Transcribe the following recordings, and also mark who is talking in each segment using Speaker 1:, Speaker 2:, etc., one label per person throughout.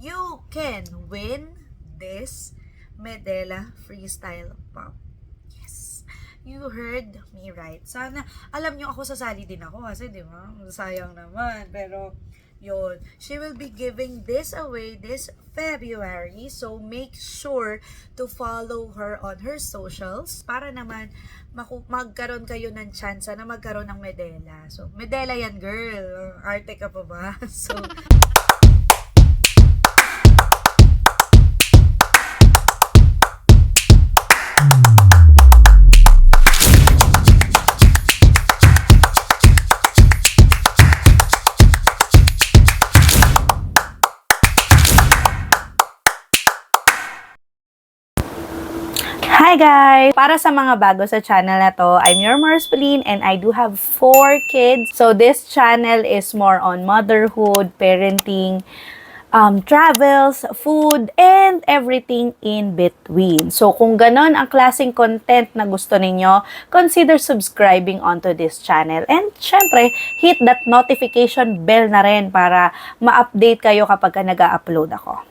Speaker 1: you can win this Medela Freestyle Pump. Yes, you heard me right. Sana, alam nyo ako sasali din ako kasi di ba, sayang naman. Pero, yun, she will be giving this away this February. So, make sure to follow her on her socials para naman magkaroon kayo ng chance na magkaroon ng medela. So, medela yan, girl. Arte ka pa ba? So,
Speaker 2: Hi guys! Para sa mga bago sa channel na to, I'm your Mars Pauline and I do have 4 kids. So this channel is more on motherhood, parenting, travels, food, and everything in between. So kung ganon ang klaseng content na gusto ninyo, consider subscribing onto this channel. And syempre, hit that notification bell na rin para ma-update kayo kapag nag-upload ako.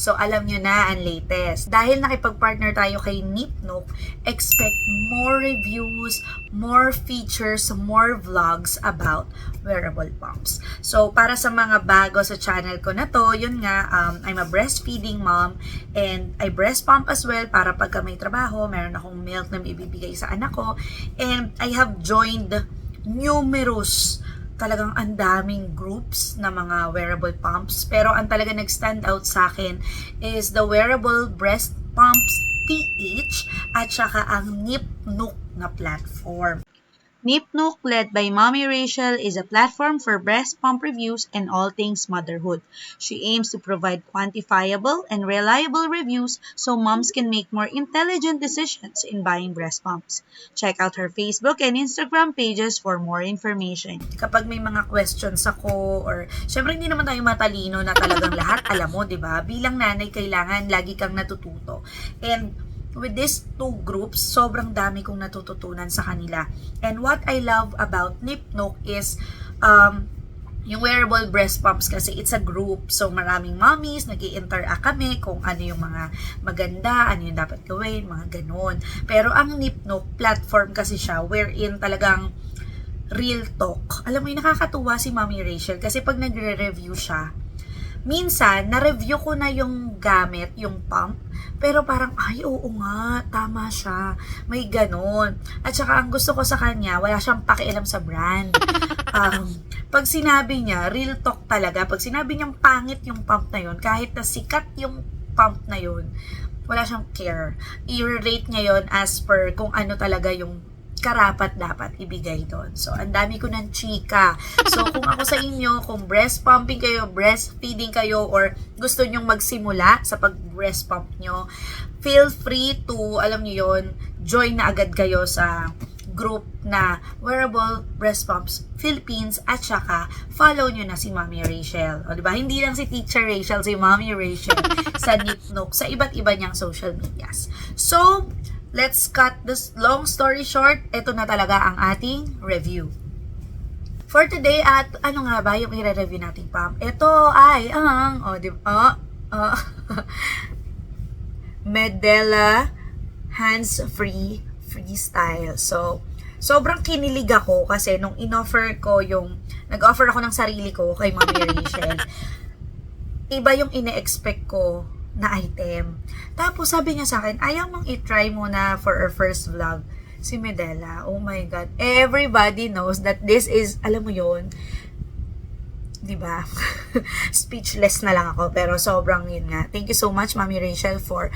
Speaker 1: so alam nyo na ang latest. Dahil nakipag-partner tayo kay Nipnook, expect more reviews, more features, more vlogs about wearable pumps. So para sa mga bago sa channel ko na to, yun nga, I'm a breastfeeding mom and I breast pump as well para pagka may trabaho, meron akong milk na ibibigay sa anak ko. And I have joined numerous, talagang ang daming groups na mga wearable pumps. Pero ang talaga nag-stand out sa akin is the Wearable Breast Pumps PH at saka ang Nipnook na platform. Nipnook, led by Mommy Rachel, is a platform for breast pump reviews and all things motherhood. She aims to provide quantifiable and reliable reviews so moms can make more intelligent decisions in buying breast pumps. Check out her Facebook and Instagram pages for more information. Kapag may mga questions ako, or syempre hindi naman tayo matalino na talagang lahat alam mo, di ba? Bilang nanay, kailangan lagi kang natututo. And with these two groups, sobrang dami kong natututunan sa kanila. And what I love about Nipnok is, yung wearable breast pumps kasi it's a group. So, maraming mommies, nag-i-interact kami kung ano yung mga maganda, ano yung dapat gawin, mga ganun. Pero ang Nipnok platform kasi siya wherein talagang real talk. Alam mo yung nakakatuwa si Mommy Rachel kasi pag nagre-review siya, minsan, na-review ko na yung gamit, yung pump, pero parang, ay, oo nga, tama siya. May ganon. At saka, ang gusto ko sa kanya, wala siyang pakialam sa brand. Pag sinabi niya, real talk talaga, pag sinabi niyang pangit yung pump na yun, kahit na sikat yung pump na yun, wala siyang care. I-rate niya yun as per kung ano talaga yung karapat dapat ibigay doon. So, ang dami ko ng chika. So, kung ako sa inyo, kung breast pumping kayo, breastfeeding kayo, or gusto nyong magsimula sa pag-breast pump nyo, feel free to, alam nyo yun, join na agad kayo sa group na Wearable Breast Pumps Philippines at saka follow nyo na si Mommy Rachel. O, diba? Hindi lang si Teacher Rachel, si Mommy Rachel sa Nipnok, sa iba't iba niyang social medias. So, let's cut this long story short. Ito na talaga ang ating review. For today, at ano nga ba yung i-review nating pump? Ito ay ang, Medela Hands-Free Freestyle. So, sobrang kinilig ako kasi nung in-offer ko yung, nag-offer ako ng sarili ko kay Mommy Rachel, iba yung ine-expect ko na item. Tapos sabi niya sa akin, ayaw mong i-try muna for our first vlog si Medela. Oh my God. Everybody knows that this is, alam mo yun, diba? Speechless na lang ako. Pero sobrang yun nga. Thank you so much, Mommy Rachel, for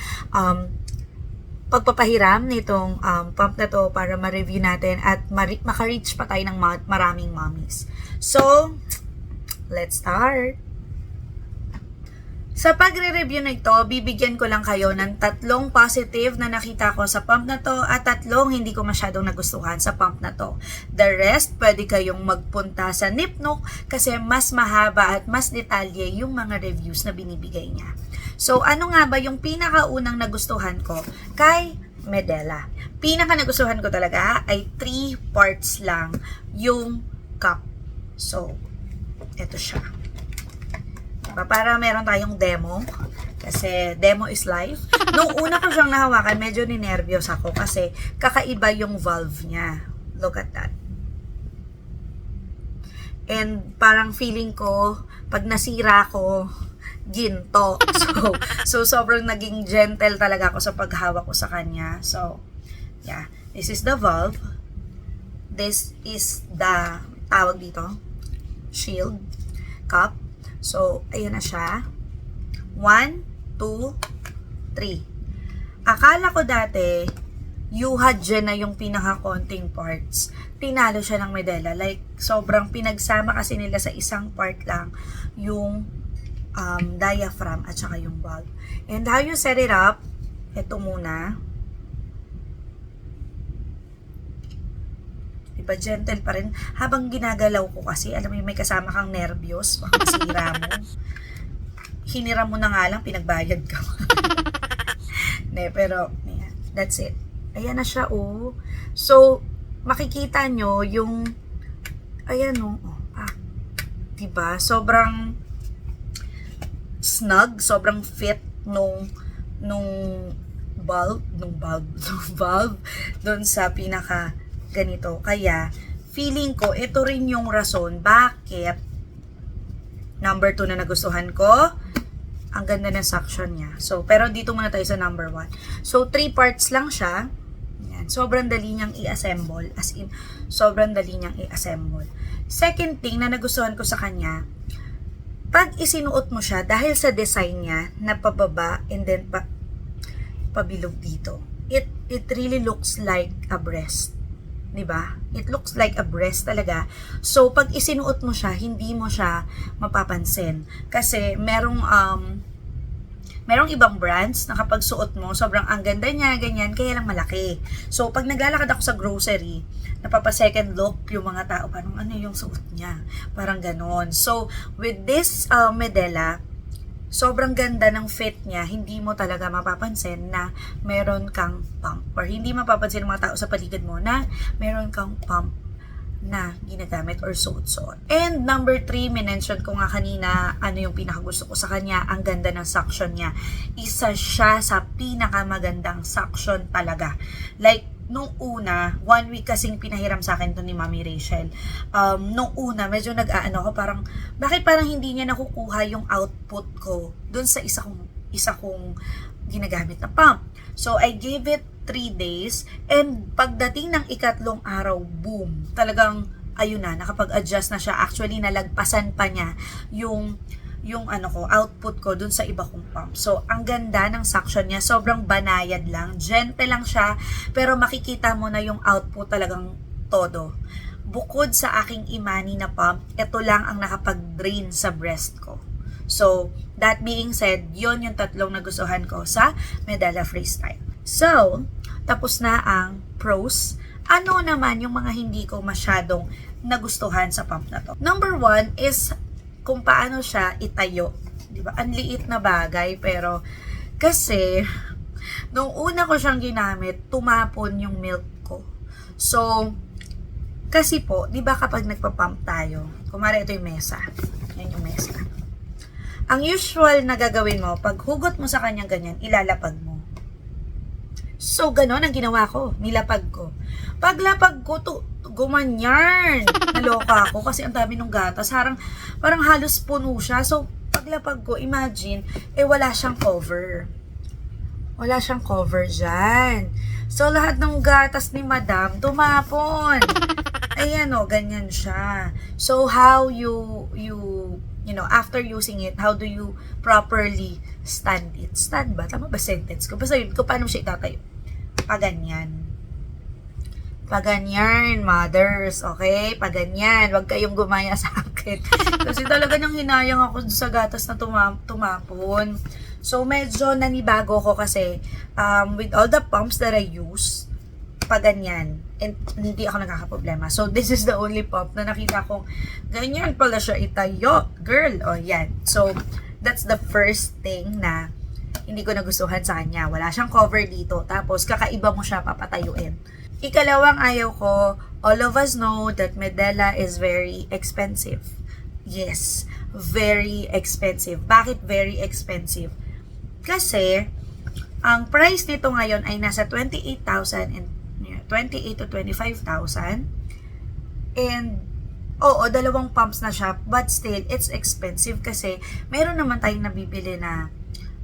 Speaker 1: pagpapahiram nitong pump na to para ma-review natin at maka-reach pa tayo ng maraming mommies. So, let's start. Sa pagre-review na ito, bibigyan ko lang kayo ng 3 positive na nakita ko sa pump na to at 3 hindi ko masyadong nagustuhan sa pump na to. The rest, pwede kayong magpunta sa Nipnok kasi mas mahaba at mas detalye yung mga reviews na binibigay niya. So, ano nga ba yung pinakaunang nagustuhan ko kay Medela? Pinaka nagustuhan ko talaga ay 3 parts lang yung cup. So, eto siya. Para meron tayong demo. Kasi demo is life. Nung una ko siyang nahawakan, medyo ninervyos ako kasi kakaiba yung valve niya. Look at that. And parang feeling ko, pag nasira ko, ginto. So sobrang naging gentle talaga ako sa paghawak ko sa kanya. So, yeah. This is the valve. This is the, tawag dito, shield, cup. So, ayan na siya. 1, 2, 3. Akala ko dati, yuhad dyan na yung pinaka-konting parts. Tinalo siya ng Medela. Like, sobrang pinagsama kasi nila sa isang part lang yung diaphragm at saka yung valve. And how you set it up, ito muna. Diba, gentle pa rin. Habang ginagalaw ko kasi, alam mo yung may kasama kang nervyos, baka masira mo. Hiniram mo na nga lang, pinagbayad ka. Ne, pero, yeah, that's it. Ayan na siya, oh. So, makikita nyo yung, ayan, oh. Diba, sobrang snug, sobrang fit nung valve doon sa pinaka ganito. Kaya, feeling ko, ito rin yung rason bakit number 2 na nagustuhan ko. Ang ganda ng suction niya. So, pero dito muna tayo sa number 1. So, 3 parts lang siya. Yan. Sobrang dali niyang i-assemble. As in, sobrang dali niyang i-assemble. Second thing na nagustuhan ko sa kanya, pag isinuot mo siya, dahil sa design niya, na pababa and then pabilog dito, it really looks like a breast. Diba? It looks like a breast talaga. So, pag isinuot mo siya, hindi mo siya mapapansin. Kasi, merong ibang brands na kapag suot mo, sobrang ang ganda niya, ganyan, kaya lang malaki. So, pag naglalakad ako sa grocery, napapa-second look yung mga tao, parang ano yung suot niya? Parang ganon. So, with this Medela, sobrang ganda ng fit niya, hindi mo talaga mapapansin na meron kang pump. Or hindi mapapansin ng mga tao sa paligid mo na meron kang pump na ginagamit or suot-suot. And number 3, minention ko nga kanina ano yung pinakagusto ko sa kanya, ang ganda ng suction niya. Isa siya sa pinakamagandang suction talaga. Like, nung una, 1 week kasing pinahiram sa akin to ni Mami Rachel. Nung una, medyo nag-aano ko, parang, bakit parang hindi niya nakukuha yung output ko dun sa isa kong ginagamit na pump. So, I gave it 3 days, and pagdating ng ikatlong araw, boom, talagang, ayun na, nakapag-adjust na siya. Actually, nalagpasan pa niya yung output ko dun sa iba kong pump. So, ang ganda ng suction niya, sobrang banayad lang, gentle lang siya, pero makikita mo na yung output talagang todo. Bukod sa aking Imani na pump, ito lang ang nakapag-drain sa breast ko. So, that being said, yon yung tatlong nagustuhan ko sa Medela Freestyle. So, tapos na ang pros. Ano naman yung mga hindi ko masyadong nagustuhan sa pump na to? Number 1 is kung paano siya itayo. Diba? Ang liit na bagay, pero kasi nung una ko siyang ginamit, tumapon yung milk ko. So, kasi po, di ba kapag nagpa-pump tayo, kumari ito yung mesa. Yan yung mesa. Ang usual na gagawin mo, pag hugot mo sa kanyang ganyan, ilalapag mo. So, ganon ang ginawa ko. Nilapag ko. Paglapag ko, gumanyan. Naloka ako kasi ang dami ng gatas. Parang halos puno siya. So, paglapag ko, imagine, wala siyang cover. Wala siyang cover dyan. So, lahat ng gatas ni Madam, tumapon. Ayan o, ganyan siya. So, how you know, after using it, how do you properly stand it? Stand ba? Tama ba sentence ko? Basta yun, kung paano siya itatayo. Paganyan. Paganyan, mothers. Okay? Paganyan. Huwag kayong gumaya sa akin. Kasi talaga nang hinayang ako sa gatas na tumapon. So, medyo nanibago ko kasi with all the pumps that I use, paganyan. And hindi ako nagkakaproblema. So, this is the only pump na nakita kong ganyan pala siya itayo. Girl, o yan. So, that's the first thing na hindi ko nagustuhan sa kanya. Wala siyang cover dito. Tapos, kakaiba mo siya papatayuin. Ikalawang ayaw ko, all of us know that Medela is very expensive. Yes, very expensive. Bakit very expensive? Kasi, ang price nito ngayon ay nasa 28,000 and 28 to 25,000. And, oo, dalawang pumps na siya, but still, it's expensive kasi meron naman tayong nabibili na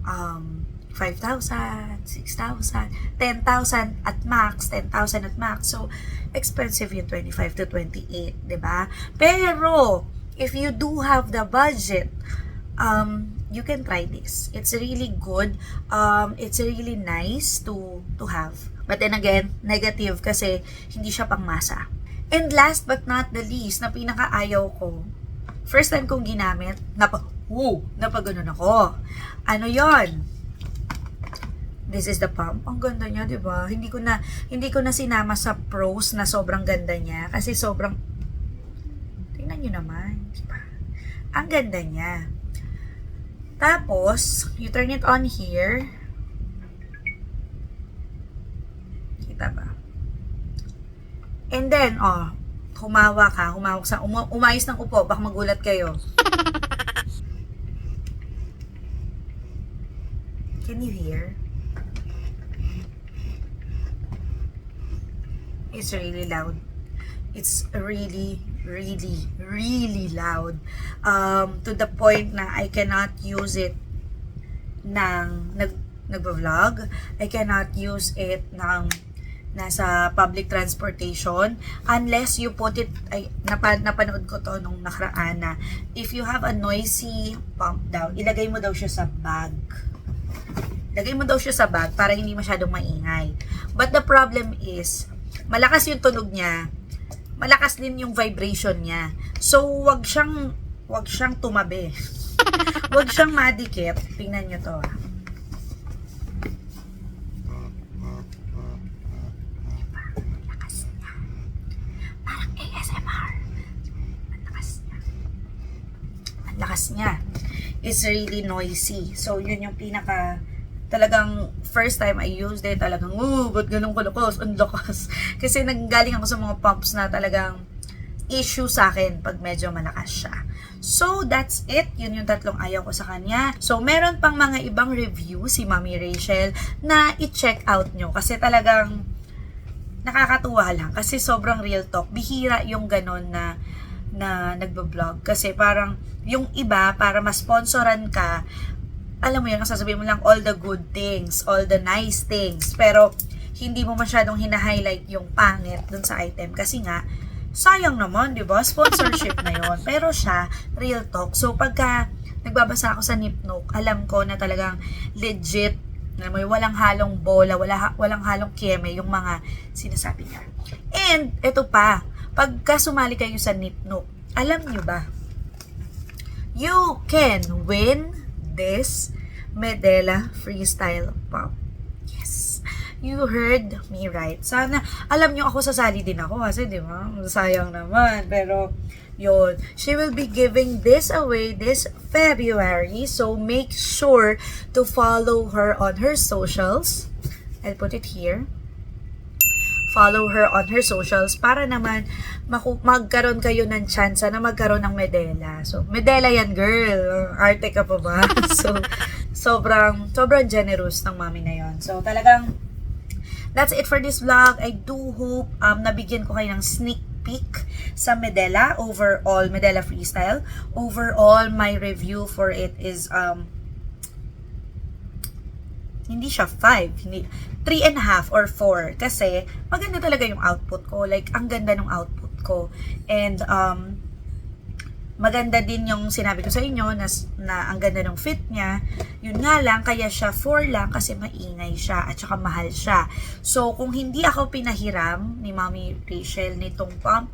Speaker 1: 5,000, 6,000, 10,000 at max, 10,000 at max. So, expensive yung 25 to 28, diba? Pero, if you do have the budget, you can try this. It's really good. It's really nice to have. But then again, negative kasi hindi siya pangmasa. And last but not the least, na pinakaayaw ko, first time kong ginamit, napaganon ako. Ano yon? This is the pump. Ang ganda niya, 'di ba? Hindi ko na sinama sa pros na sobrang ganda niya kasi sobrang tingnan niyo naman, 'di ba? Ang ganda niya. Tapos, you turn it on here. Kita ba? And then, humawak umayos ng upo, baka magulat kayo. Can you hear? It's really loud. It's really, really, really loud. To the point na I cannot use it ng nag-vlog. I cannot use it ng nasa public transportation unless you put it, napanood ko to nung nakaraan na if you have a noisy pump daw, ilagay mo daw siya sa bag. Ilagay mo daw siya sa bag para hindi masyadong maingay. But the problem is, malakas yung tunog niya, malakas din yung vibration niya. So, wag siyang tumabi. Wag siyang madikit. Tingnan nyo to. Lakas niya. Parang ASMR. Ang lakas niya. Ang lakas niya. is really noisy. So, yun yung talagang first time I used it, talagang, ba't ganun kalakas? Ang lakas. Kasi nanggaling ako sa mga pumps na talagang issue sa akin pag medyo malakas siya. So, that's it. Yun yung tatlong ayaw ko sa kanya. So, meron pang mga ibang review si Mami Rachel na i-check out nyo. Kasi talagang nakakatuwa lang. Kasi sobrang real talk. Bihira yung ganon na nagbablog. Kasi parang yung iba, para ma-sponsoran ka, alam mo yun, sasabihin mo lang all the good things, all the nice things. Pero, hindi mo masyadong hina-highlight yung pangit dun sa item. Kasi nga, sayang naman, di ba? Sponsorship na yon. Pero siya, real talk. So, pagka nagbabasa ako sa Nipnook, alam ko na talagang legit, na may walang halong bola, walang halong keme yung mga sinasabi niya. And, ito pa, pagka sumali kayo sa Nipnook, alam nyo ba, you can win this Medela Freestyle Pump. Yes. You heard me right. Sana, alam nyo ako sasali din ako kasi di ba? Sayang naman. Pero, yun. She will be giving this away this February. So, make sure to follow her on her socials. I'll put it here. Follow her on her socials para naman magkaroon kayo ng chance na magkaroon ng medela. So, medela yan, girl. Arte ka pa ba? So, sobrang generous ng mami na yon. So, talagang that's it for this vlog. I do hope nabigyan ko kayo ng sneak peek sa Medela. Overall, Medela Freestyle. Overall, my review for it is hindi siya 5. Hindi, 3.5 or 4. Kasi, maganda talaga yung output ko. Like, ang ganda ng output ko. And, maganda din yung sinabi ko sa inyo na ang ganda ng fit niya. Yun nga lang, kaya siya 4 lang kasi maingay siya at saka mahal siya. So, kung hindi ako pinahiram ni Mami Rachel nitong pump,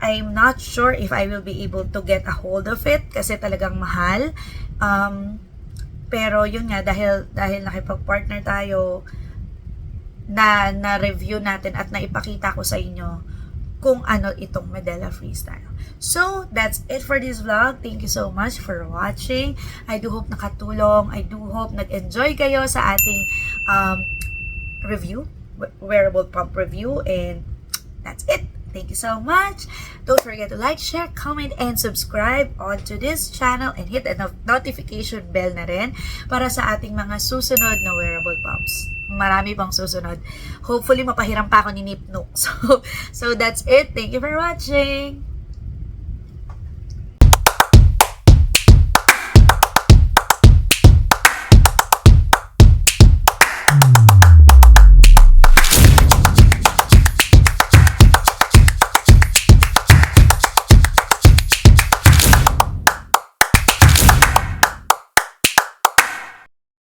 Speaker 1: I'm not sure if I will be able to get a hold of it kasi talagang mahal. Pero yun nga, dahil nakipag-partner tayo, na-review natin at naipakita ko sa inyo kung ano itong Medela Freestyle. So, that's it for this vlog. Thank you so much for watching. I do hope nakatulong. I do hope nag-enjoy kayo sa ating review, wearable pump review. And that's it. Thank you so much. Don't forget to like, share, comment, and subscribe onto this channel and hit the notification bell na rin para sa ating mga susunod na wearable pumps. Marami pang susunod. Hopefully, mapahiram pa ako ni Nipnook. So that's it. Thank you for watching.